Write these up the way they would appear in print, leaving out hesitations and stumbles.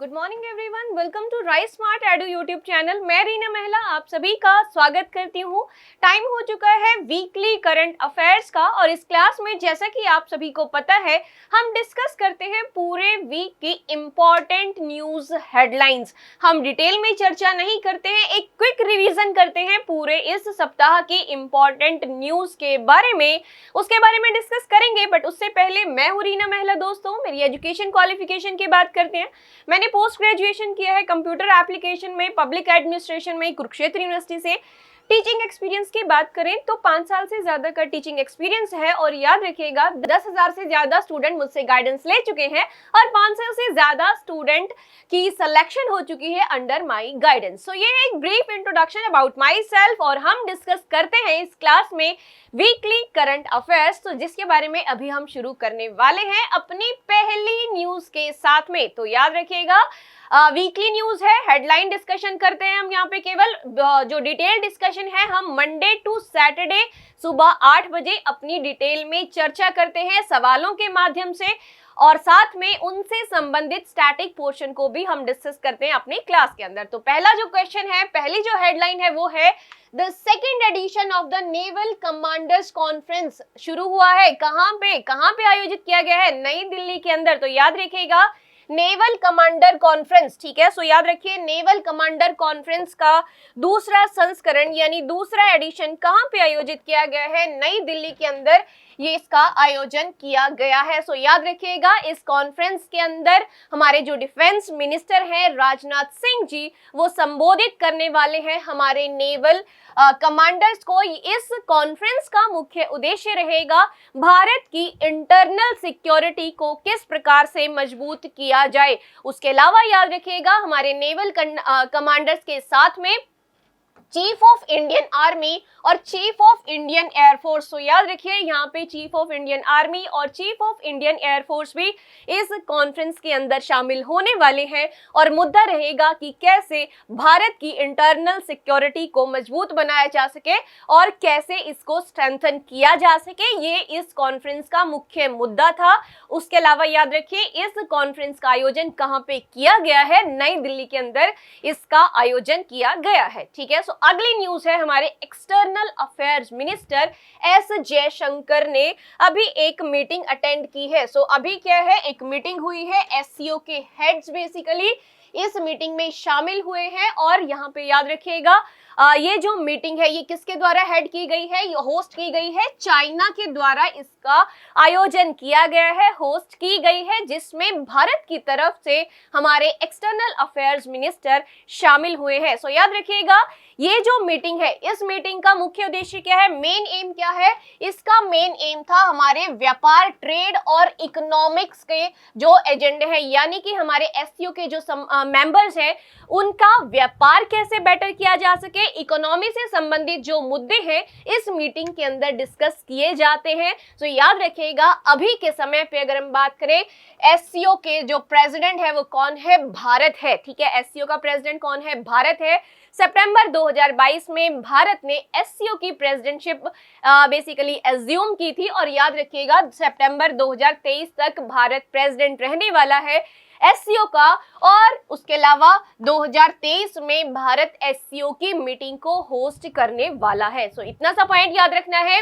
Good morning everyone, welcome to Rise Smart Edu YouTube channel. मैं रीना महिला आप सभी का स्वागत करती हूँ। टाइम हो चुका है वीकली करंट अफेयर्स का और इस क्लास में जैसा कि आप सभी को पता है हम डिस्कस करते हैं पूरे वीक की इम्पॉर्टेंट न्यूज हेडलाइंस। हम डिटेल में चर्चा नहीं करते हैं, एक क्विक रिवीजन करते हैं पूरे इस सप्ताह की इम्पॉर्टेंट न्यूज के बारे में, उसके बारे में डिस्कस करेंगे। बट उससे पहले मैं हूँ रीना महिला। दोस्तों, मेरी एजुकेशन क्वालिफिकेशन की बात करते हैं। मैंने पोस्ट ग्रेजुएशन किया है कंप्यूटर एप्लीकेशन में, पब्लिक एडमिनिस्ट्रेशन में, कुरुक्षेत्र यूनिवर्सिटी से। टीचिंग एक्सपीरियंस की बात करें तो 5 साल से ज्यादा का टीचिंग एक्सपीरियंस है और याद रखिएगा 10,000 से ज्यादा स्टूडेंट मुझसे गाइडेंस ले चुके हैं और 500 से ज्यादा स्टूडेंट की सिलेक्शन हो चुकी है अंडर माय गाइडेंस। सो ये है एक brief introduction about my self और हम डिस्कस करते हैं इस क्लास में वीकली करंट अफेयर्स, तो जिसके बारे में अभी हम शुरू करने वाले हैं अपनी पहली न्यूज के साथ में। तो याद रखिएगा वीकली न्यूज है, हेडलाइन डिस्कशन करते हैं हम यहाँ पे। केवल जो डिटेल डिस्कशन है हम मंडे टू सैटरडे सुबह 8 बजे अपनी डिटेल में चर्चा करते हैं सवालों के माध्यम से और साथ में उनसे संबंधित स्टैटिक पोर्शन को भी हम डिस्कस करते हैं अपनी क्लास के अंदर। तो पहला जो क्वेश्चन है, पहली जो हेडलाइन है वो है the second edition of the naval commanders conference शुरू हुआ है। कहाँ पे आयोजित किया गया है? नई दिल्ली के अंदर। तो याद रखिएगा नेवल कमांडर कॉन्फ्रेंस, ठीक है। सो याद रखिए नेवल कमांडर कॉन्फ्रेंस का दूसरा संस्करण यानी दूसरा एडिशन कहाँ पे आयोजित किया गया है? नई दिल्ली के अंदर ये इसका आयोजन किया गया है। सो याद रखिएगा इस कॉन्फ्रेंस के अंदर हमारे जो डिफेंस मिनिस्टर हैं राजनाथ सिंह जी, वो संबोधित करने वाले हैं हमारे नेवल कमांडर्स को। इस कॉन्फ्रेंस का मुख्य उद्देश्य रहेगा भारत की इंटरनल सिक्योरिटी को किस प्रकार से मजबूत किया जाए। उसके अलावा याद रखिएगा हमारे नेवल कमांडर्स के साथ में चीफ ऑफ इंडियन आर्मी और चीफ ऑफ इंडियन एयरफोर्स। तो याद रखिए यहाँ पे चीफ ऑफ इंडियन आर्मी और चीफ ऑफ इंडियन एयरफोर्स भी इस कॉन्फ्रेंस के अंदर शामिल होने वाले हैं और मुद्दा रहेगा कि कैसे भारत की इंटरनल सिक्योरिटी को मजबूत बनाया जा सके और कैसे इसको स्ट्रेंथन किया जा सके। ये इस कॉन्फ्रेंस का मुख्य मुद्दा था। उसके अलावा याद रखिए इस कॉन्फ्रेंस का आयोजन कहाँ पे किया गया है? नई दिल्ली के अंदर इसका आयोजन किया गया है, ठीक है। अगली न्यूज है हमारे external affairs minister S Jaishankar ने अभी एक मीटिंग अटेंड की है। अभी क्या है, एक मीटिंग हुई है, एससीओ के हेड्स बेसिकली इस मीटिंग में शामिल हुए हैं और यहाँ पे याद रखिएगा ये जो मीटिंग है ये किसके द्वारा हेड की गई है? ये होस्ट की गई है चाइना के द्वारा, इसका आयोजन किया गया है, होस्ट की गई है, जिसमें भारत की तरफ से हमारे एक्सटर्नल अफेयर्स मिनिस्टर शामिल हुए हैं। सो याद रखिएगा ये जो मीटिंग है, इस मीटिंग का मुख्य उद्देश्य क्या है? मेन एम क्या है? इसका मेन एम था हमारे व्यापार, ट्रेड और इकोनॉमिक्स के जो एजेंडे हैं, यानी कि हमारे एससीओ के जो मेंबर्स हैं उनका व्यापार कैसे बेटर किया जा सके, इकोनॉमी से संबंधित जो मुद्दे हैं इस मीटिंग के अंदर डिस्कस किए जाते हैं। तो याद रखिएगा अभी के समय पे अगर हम बात करें एससीओ के जो प्रेसिडेंट है वो कौन है? भारत है, ठीक है। एससीओ का प्रेसिडेंट कौन है? भारत है। सितंबर 2022 में भारत ने एससीओ की प्रेसिडेंटशिप बेसिकली एज्यूम की थी और याद रखिएगा सितंबर 2023 तक भारत प्रेसिडेंट रहने वाला है एससीओ का। और उसके अलावा 2023 में भारत एससीओ की मीटिंग को होस्ट करने वाला है। सो इतना सा पॉइंट याद रखना है।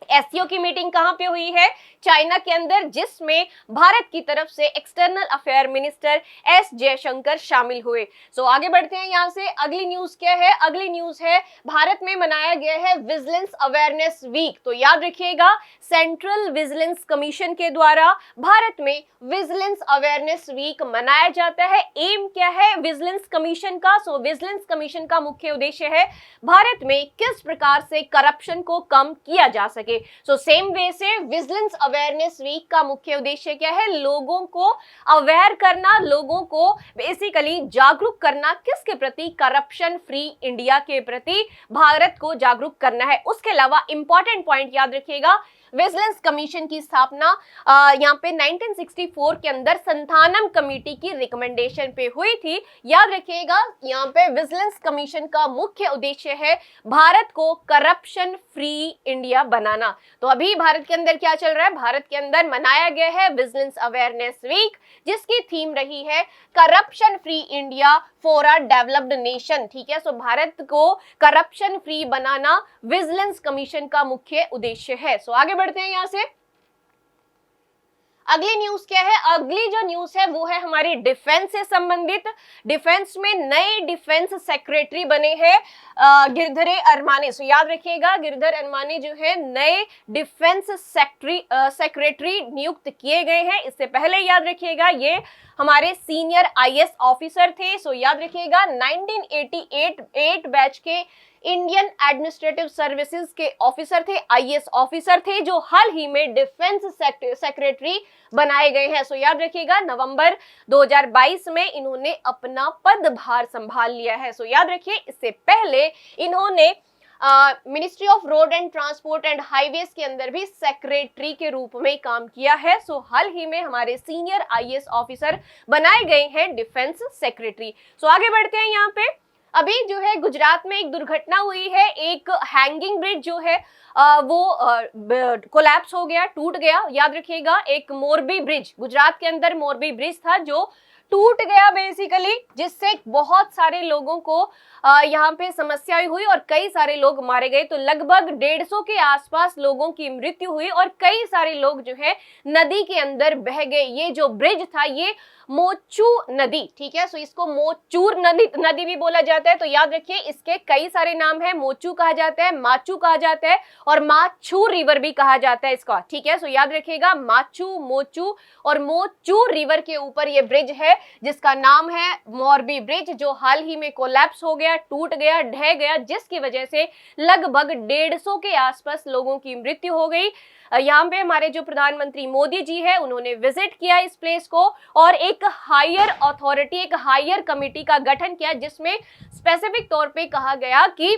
एससीओ की मीटिंग कहां पे हुई है? चाइना के अंदर, जिसमें भारत की तरफ से external affair minister S Jaishankar शामिल हुए। आगे बढ़ते हैं यहाँ से। अगली न्यूज क्या है? अगली न्यूज है भारत में मनाया गया है विजिलेंस अवेयरनेस वीक। तो याद रखिएगा सेंट्रल विजिलेंस कमीशन के द्वारा भारत में विजिलेंस अवेयरनेस वीक मनाया जाता है। एम क्या है विजिलेंस कमीशन का? विजिलेंस कमीशन का मुख्य उद्देश्य है भारत में किस प्रकार से करप्शन को कम किया जा सके। सेम वे से विजिलेंस अवेयरनेस वीक का मुख्य उद्देश्य क्या है? लोगों को अवेयर करना, लोगों को बेसिकली जागरूक करना किसके प्रति? करप्शन फ्री इंडिया के प्रति भारत को जागरूक करना है। उसके अलावा इंपॉर्टेंट पॉइंट याद रखिएगा विजिलेंस कमीशन की स्थापना यहाँ पे 1964 के अंदर संथानम कमेटी की रिकमेंडेशन पे हुई थी। याद रखिएगा, यहाँ पे विजिलेंस कमीशन का मुख्य उद्देश्य है भारत को करप्शन फ्री इंडिया बनाना। तो अभी भारत के अंदर क्या चल रहा है, भारत के अंदर मनाया गया है विजिलेंस अवेयरनेस वीक, जिसकी थीम रही है corruption free India for a developed nation. ठीक है, सो भारत को करप्शन फ्री बनाना विजिलेंस कमीशन का मुख्य उद्देश्य है। सो आगे बढ़ते हैं यहाँ से। अगली न्यूज क्या है, अगली जो न्यूज है वो है हमारी डिफेंस से संबंधित। डिफेंस में नए डिफेंस सेक्रेटरी बने हैं गिरधर अरमाने। सो याद रखिएगा, गिरधर अरमाने जो है नए डिफेंस सेक्रेटरी नियुक्त किए गए हैं। इससे पहले याद रखिएगा ये हमारे सीनियर आईएएस ऑफिसर थे। सो याद रखिएगा 1988 बैच के इंडियन एडमिनिस्ट्रेटिव सर्विसेज के ऑफिसर थे, आईएएस ऑफिसर थे, जो हाल ही में डिफेंस सेक्रेटरी बनाए गए हैं। सो याद रखिएगा नवंबर 2022 में इन्होंने अपना पदभार संभाल लिया है। सो याद रखिए, इससे पहले इन्होंने ministry of road and transport and highways के अंदर भी सेक्रेटरी के रूप में काम किया है। सो हाल ही में हमारे सीनियर आईएएस ऑफिसर बनाए गए हैं डिफेंस सेक्रेटरी। सो आगे बढ़ते हैं यहाँ पे। अभी जो है गुजरात में एक दुर्घटना हुई है, एक हैंगिंग ब्रिज जो है वो कोलैप्स हो गया, टूट गया। याद रखिएगा, एक मोरबी ब्रिज, गुजरात के अंदर मोरबी ब्रिज था जो टूट गया बेसिकली, जिससे बहुत सारे लोगों को यहाँ पे समस्या हुई और कई सारे लोग मारे गए। तो लगभग 150 के आसपास लोगों की मृत्यु हुई और कई सारे लोग जो है नदी के अंदर बह गए। ये जो ब्रिज था ये मोचू नदी, ठीक है, सो इसको मोचूर नदी भी बोला जाता है। तो याद रखिए, इसके कई सारे नाम है, मोचू कहा जाता है, माचू कहा जाता है और माचू रिवर भी कहा जाता है इसका। ठीक है, सो याद रखिएगा माचू, मोचू और मोचू रिवर के ऊपर ये ब्रिज है जिसका नाम है मोरबी ब्रिज, जो हाल ही में कोलैप्स हो गया, टूट गया, ढह गया, जिसकी वजह से लगभग 150 के आसपास लोगों की मृत्यु हो गई। यहाँ पे हमारे जो प्रधानमंत्री मोदी जी है उन्होंने विजिट किया इस प्लेस को और एक हायर अथॉरिटी, एक हायर कमेटी का गठन किया, जिसमें स्पेसिफिक तौर पे कहा गया कि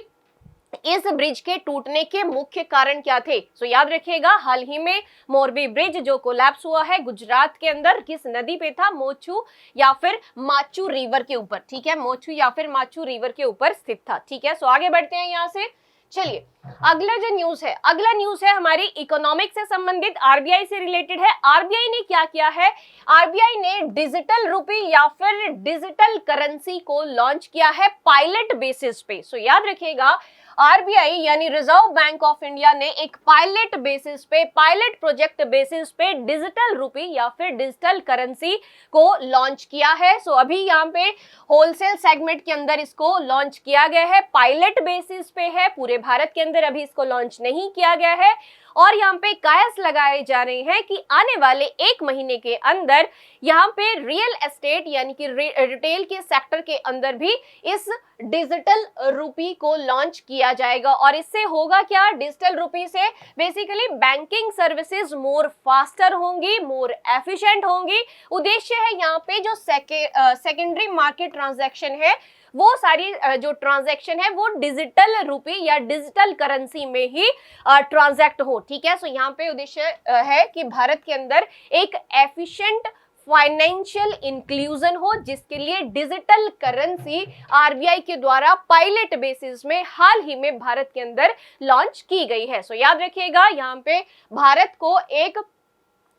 इस ब्रिज के टूटने के मुख्य कारण क्या थे। सो याद रखिएगा, हाल ही में मोरबी ब्रिज जो कोलैप्स हुआ है गुजरात के अंदर, किस नदी पे था, मोचू या फिर माचू रिवर के ऊपर। ठीक है, मोचू या फिर माचू रिवर के ऊपर स्थित था। ठीक है, सो आगे बढ़ते हैं यहाँ से। चलिए, अगला जो न्यूज है, अगला न्यूज है हमारी इकोनॉमिक से संबंधित, आरबीआई से रिलेटेड है। आरबीआई ने क्या किया है, आरबीआई ने डिजिटल रुपी या फिर डिजिटल करेंसी को लॉन्च किया है पायलट बेसिस पे। सो याद रखिएगा, आरबीआई यानी रिजर्व बैंक ऑफ इंडिया ने एक पायलट बेसिस पे, पायलट प्रोजेक्ट बेसिस पे डिजिटल रुपी या फिर डिजिटल करेंसी को लॉन्च किया है। सो अभी यहाँ पे होलसेल सेगमेंट के अंदर इसको लॉन्च किया गया है, पायलट बेसिस पे है, पूरे भारत के अंदर अभी इसको लॉन्च नहीं किया गया है। और यहाँ पे कयास लगाए जा रहे हैं कि आने वाले 1 महीने के अंदर यहाँ पे रियल एस्टेट यानी कि रिटेल के सेक्टर के अंदर भी इस डिजिटल रुपी को लॉन्च किया जाएगा। और इससे होगा क्या, डिजिटल रुपी से basically banking services more faster होंगी, मोर एफिशिएंट होंगी। उद्देश्य है यहाँ पे जो सेकेंडरी मार्केट ट्रांजैक्शन है वो सारी जो ट्रांजैक्शन है वो डिजिटल रुपी या डिजिटल करेंसी में ही ट्रांजैक्ट हो। ठीक है, सो यहाँ पे उद्देश्य है कि भारत के अंदर एक एफिशिएंट फाइनेंशियल इंक्लूजन हो, जिसके लिए डिजिटल करेंसी आरबीआई के द्वारा पायलट बेसिस में हाल ही में भारत के अंदर लॉन्च की गई है। सो याद रखिएगा, यहाँ पे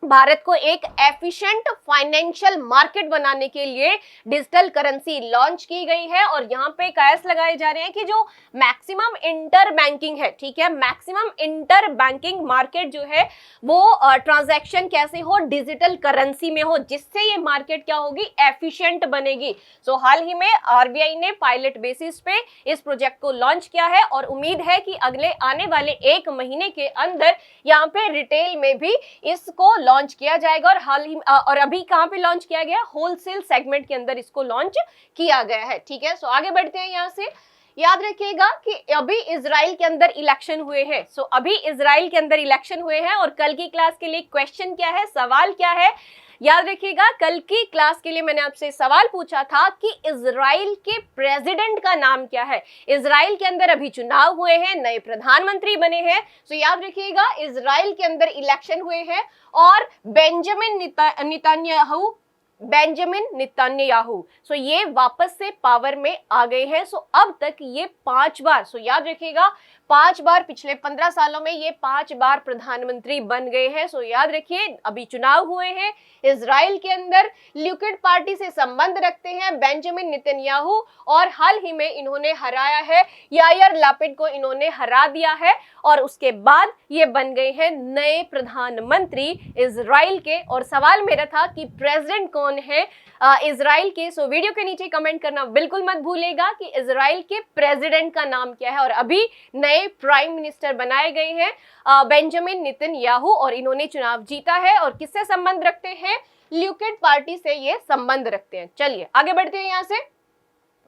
भारत को एक एफिशिएंट फाइनेंशियल मार्केट बनाने के लिए डिजिटल करेंसी लॉन्च की गई है। और यहाँ पे कयास लगाए जा रहे हैं कि जो मैक्सिमम इंटर बैंकिंग है, ठीक है, मैक्सिमम इंटर बैंकिंग मार्केट जो है वो ट्रांजैक्शन कैसे हो, डिजिटल करेंसी में हो, जिससे ये मार्केट क्या होगी, एफिशिएंट बनेगी। सो हाल ही में आरबीआई ने पायलट बेसिस पे इस प्रोजेक्ट को लॉन्च किया है और उम्मीद है कि अगले आने वाले 1 महीने के अंदर यहाँ पे रिटेल में भी इसको लॉन्च किया जाएगा। और अभी कहां पे लॉन्च किया गया, होलसेल सेगमेंट के अंदर इसको लॉन्च किया गया है। ठीक है, सो आगे बढ़ते हैं यहाँ से। याद रखिएगा कि अभी इजराइल के अंदर इलेक्शन हुए हैं। अभी इजराइल के अंदर इलेक्शन हुए हैं और कल की क्लास के लिए क्वेश्चन क्या है, सवाल क्या है, याद रखिएगा कल की क्लास के लिए मैंने आपसे सवाल पूछा था कि इजराइल के प्रेसिडेंट का नाम क्या है। इजराइल के अंदर अभी चुनाव हुए हैं, नए प्रधानमंत्री बने हैं। याद रखिएगा इजराइल के अंदर इलेक्शन हुए हैं और बेंजामिन नेतन्याहू ये वापस से पावर में आ गए हैं। अब तक ये 5 बार, याद रखिएगा 5 बार, पिछले 15 सालों में ये 5 बार प्रधानमंत्री बन गए हैं। याद रखिए अभी चुनाव हुए हैं, इजराइल के अंदर लिक्विड पार्टी से संबंध रखते हैं बेंजामिन नेतन्याहू और हाल ही में इन्होंने हराया है, यायर लैपिड को इन्होंने हरा दिया है और उसके बाद ये बन गए हैं नए प्रधानमंत्री इजराइल के। और सवाल मेरा था कि प्रेसिडेंट कौन है इजराइल के। वीडियो के नीचे कमेंट करना बिल्कुल मत भूलेगा कि इजराइल के प्रेसिडेंट का नाम क्या है। और अभी नए प्राइम मिनिस्टर बनाए गए हैं बेंजामिन नेतन्याहू और इन्होंने चुनाव जीता है और किससे संबंध रखते हैं, लिक्विड पार्टी से ये संबंध रखते हैं। चलिए आगे बढ़ते हैं यहाँ से।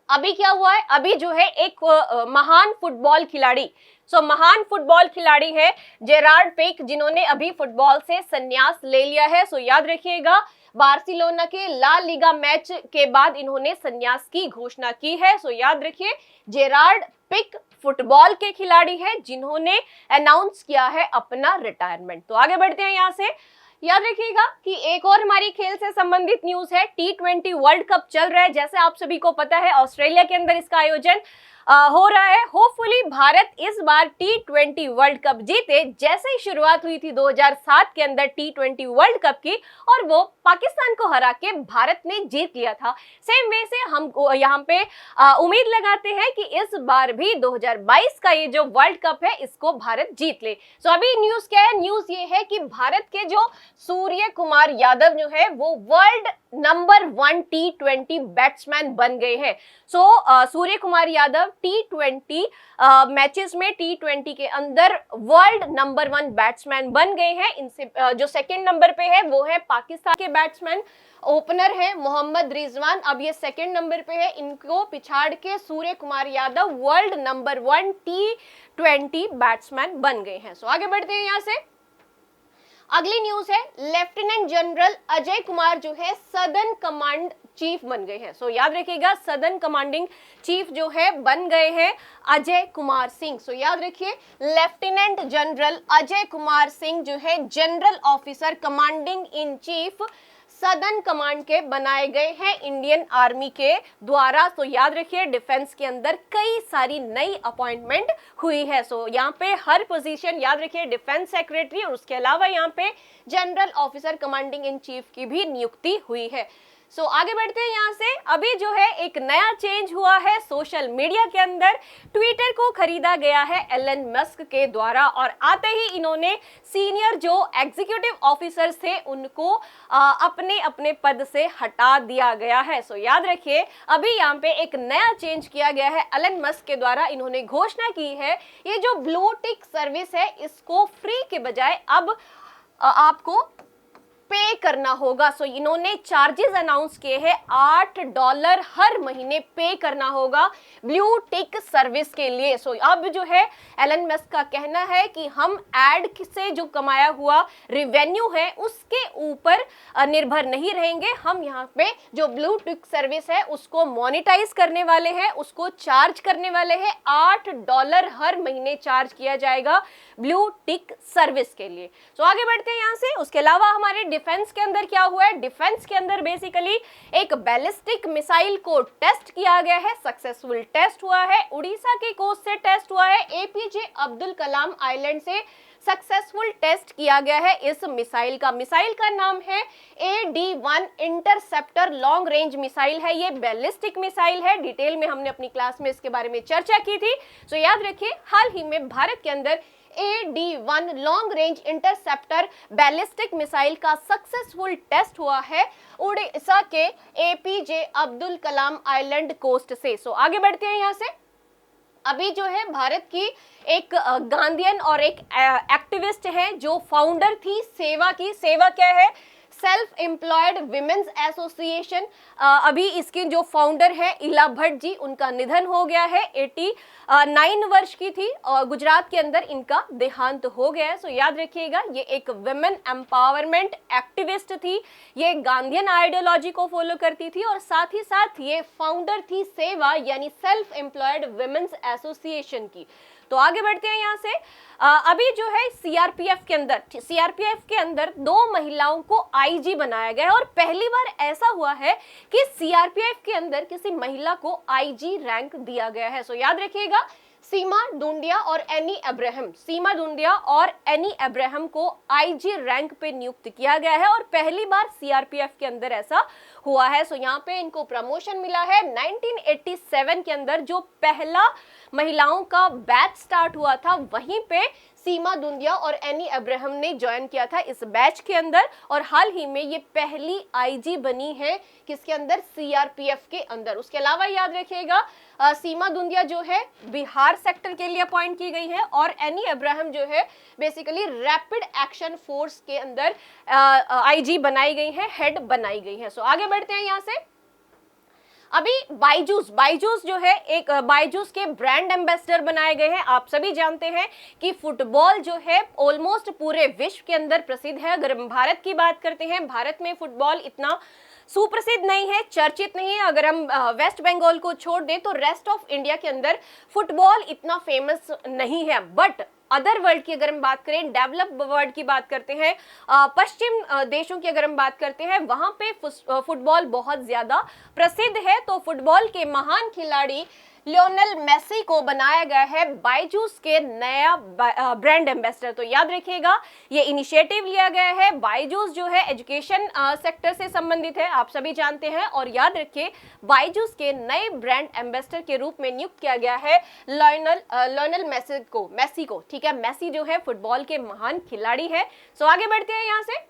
अभी क्या हुआ है, अभी जो है एक महान फुटबॉल खिलाड़ी, महान फुटबॉल खिलाड़ी है जेरार्ड पिक, जिन्होंने अभी फुटबॉल से संन्यास ले लिया है। याद रखिएगा बार्सिलोना के ला लीगा मैच के बाद इन्होंने संन्यास की घोषणा की है। याद रखिए जेरार्ड पिक फुटबॉल के खिलाड़ी हैं जिन्होंने अनाउंस किया है अपना रिटायरमेंट। तो आगे बढ़ते हैं यहाँ से। याद रखिएगा कि एक और हमारी खेल से संबंधित न्यूज है, T20 वर्ल्ड कप चल रहा है। जैसे आप सभी को पता है ऑस्ट्रेलिया के अंदर इसका आयोजन हो रहा है। होपफुली भारत इस बार T20 वर्ल्ड कप जीते। जैसे ही शुरुआत हुई थी 2007 के अंदर T20 वर्ल्ड कप की और वो पाकिस्तान को हरा के भारत ने जीत लिया था, सेम वे से हम यहाँ पे उम्मीद लगाते हैं कि इस बार भी 2022 का ये जो वर्ल्ड कप है इसको भारत जीत ले। अभी न्यूज क्या है, न्यूज ये है कि भारत के जो सूर्य कुमार यादव जो है वो वर्ल्ड नंबर 1 T20 बैट्समैन बन गए हैं। सूर्य कुमार यादव T20 मैचेस में T20 के अंदर वर्ल्ड नंबर 1 बैट्समैन बन गए हैं। इनसे जो सेकंड नंबर पे है वो है पाकिस्तान के बैट्समैन, ओपनर है मोहम्मद रिजवान, अब ये सेकंड नंबर पे है। इनको पिछाड़ के Surya Kumar Yadav world number 1 T20 batsman बन गए हैं। आगे बढ़ते हैं यहाँ से। अगली न्यूज है, लेफ्टिनेंट जनरल अजय कुमार जो है सदर्न कमांड चीफ बन गए हैं। याद रखिएगा सदर्न कमांडिंग चीफ जो है बन गए हैं अजय कुमार सिंह। याद रखिए लेफ्टिनेंट जनरल अजय कुमार सिंह जो है general officer commanding in chief southern command के बनाए गए हैं इंडियन आर्मी के द्वारा। याद रखिए डिफेंस के अंदर कई सारी नई अपॉइंटमेंट हुई है। यहाँ पे हर पोजीशन याद रखिए डिफेंस सेक्रेटरी और उसके अलावा यहाँ पे general officer commanding in chief की भी नियुक्ति हुई है। आगे बढ़ते हैं यहाँ से। अभी जो है एक नया चेंज हुआ है सोशल मीडिया के अंदर। ट्विटर को खरीदा गया है एलन मस्क के द्वारा और आते ही इन्होंने सीनियर जो एग्जीक्यूटिव ऑफिसर्स थे उनको अपने अपने पद से हटा दिया गया है। याद रखिए अभी यहाँ पे एक नया चेंज किया गया है एलन मस्क के द्वारा। इन्होंने घोषणा की है ये जो ब्लू टिक सर्विस है इसको फ्री के बजाय अब आपको पे करना होगा। इन्होंने चार्जेस अनाउंस किए हैं, $8 हर महीने पे करना होगा ब्लू टिक सर्विस के लिए। अब जो है एलन मस्क का कहना है कि हम एड से जो कमाया हुआ रिवेन्यू है उसके ऊपर निर्भर नहीं रहेंगे। हम यहाँ पे जो ब्लू टिक सर्विस है उसको मोनेटाइज करने वाले हैं, उसको चार्ज करने वाले हैं। $8 हर महीने चार्ज किया जाएगा ब्लू टिक सर्विस के लिए। आगे बढ़ते हैं यहाँ से। उसके अलावा हमारे डिफेंस के अंदर क्या हुआ है, डिफेंस के अंदर बेसिकली एक बैलिस्टिक मिसाइल को टेस्ट किया गया है, सक्सेसफुल टेस्ट हुआ है। उड़ीसा के कोस्ट से टेस्ट हुआ है, एपीजे अब्दुल कलाम आइलैंड से सक्सेसफुल टेस्ट किया गया है इस मिसाइल का। मिसाइल का नाम है AD-1 interceptor long range missile है। ये बैलिस्टिक मिसाइल है, डिटेल में हमने अपनी क्लास में इसके बारे में चर्चा की थी। याद रखिए हाल ही में भारत के अंदर AD-1 long range interceptor ballistic missile का सक्सेसफुल टेस्ट हुआ है उड़ीसा के APJ Abdul Kalam island coast से। आगे बढ़ते हैं यहाँ से। अभी जो है भारत की एक गांधीयन और एक एक्टिविस्ट है जो फाउंडर थी सेवा की। सेवा क्या है, सेल्फ एम्प्लॉयड विमेन्स एसोसिएशन, अभी इसकी जो फाउंडर है इला भट्ट जी, उनका निधन हो गया है। 89 वर्ष की थी और गुजरात के अंदर इनका देहांत हो गया है। सो याद रखिएगा, ये एक विमेन एम्पावरमेंट एक्टिविस्ट थी, ये गांधीयन आइडियोलॉजी को फॉलो करती थी और साथ ही साथ ये फाउंडर थी सेवा यानी सेल्फ एम्प्लॉयड विमेन्स एसोसिएशन की। तो आगे बढ़ते हैं यहाँ से। अभी जो है सीआरपीएफ के अंदर 2 महिलाओं को आईजी बनाया गया है और पहली बार ऐसा हुआ है कि सीआरपीएफ के अंदर किसी महिला को आईजी रैंक दिया गया है। सो याद रखिएगा, सीमा ढूंढिया और एनी अब्राहम को आईजी रैंक पे नियुक्त किया गया है और पहली बार सीआरपीएफ के अंदर ऐसा हुआ है। सो यहाँ पे इनको प्रमोशन मिला है। 1987 के अंदर जो पहला महिलाओं का बैच स्टार्ट हुआ था, वहीं पे सीमा दुंदिया और एनी अब्राहम ने ज्वाइन किया था इस बैच के अंदर और हाल ही में ये पहली आईजी बनी है किसके अंदर, सीआरपीएफ के अंदर। उसके अलावा याद रखिएगा, सीमा दुंदिया जो है बिहार सेक्टर के लिए अपॉइंट की गई है और एनी अब्राहम जो है बेसिकली रैपिड एक्शन फोर्स के अंदर आईजी बनाई गई है, हेड बनाई गई है। सो आगे बढ़ते हैं यहाँ से। अभी बायजूस जो है, एक बायजूस के ब्रांड एम्बेसडर बनाए गए हैं। आप सभी जानते हैं कि फुटबॉल जो है ऑलमोस्ट पूरे विश्व के अंदर प्रसिद्ध है। अगर हम भारत की बात करते हैं, भारत में फुटबॉल इतना सुप्रसिद्ध नहीं है, चर्चित नहीं है। अगर हम वेस्ट बंगाल को छोड़ दें तो रेस्ट ऑफ इंडिया के अंदर फुटबॉल इतना फेमस नहीं है। बट अदर वर्ल्ड की अगर हम बात करें, डेवलप्ड वर्ल्ड की बात करते हैं, पश्चिम देशों की अगर हम बात करते हैं, वहां पे फुटबॉल बहुत ज्यादा प्रसिद्ध है। तो फुटबॉल के महान खिलाड़ी लियोनेल मेसी को बनाया गया है बायजूस के नया ब्रांड एम्बेसडर। तो याद रखिएगा, ये इनिशिएटिव लिया गया है। बायजूस जो है एजुकेशन सेक्टर से संबंधित है, आप सभी जानते हैं। और याद रखिए, बायजूस के नए ब्रांड एम्बेसडर के रूप में नियुक्त किया गया है लियोनेल मेसी को। ठीक है, मेसी जो है फुटबॉल के महान खिलाड़ी है। सो आगे बढ़ते हैं यहाँ से।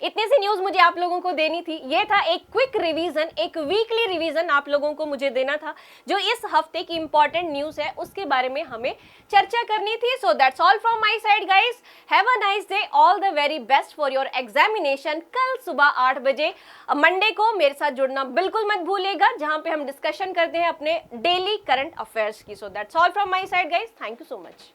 इतनी सी न्यूज मुझे आप लोगों को देनी थी। ये था एक क्विक रिवीजन, एक वीकली रिवीजन आप लोगों को मुझे देना था। जो इस हफ्ते की इंपॉर्टेंट न्यूज है उसके बारे में हमें चर्चा करनी थी। So that's all from my side guys. Have a nice day, all the very best for your examination. कल सुबह 8 बजे मंडे को मेरे साथ जुड़ना बिल्कुल मत भूलिएगा, जहां पे हम डिस्कशन करते हैं अपने डेली करंट अफेयर्स की। So that's all from my side guys, thank you so much.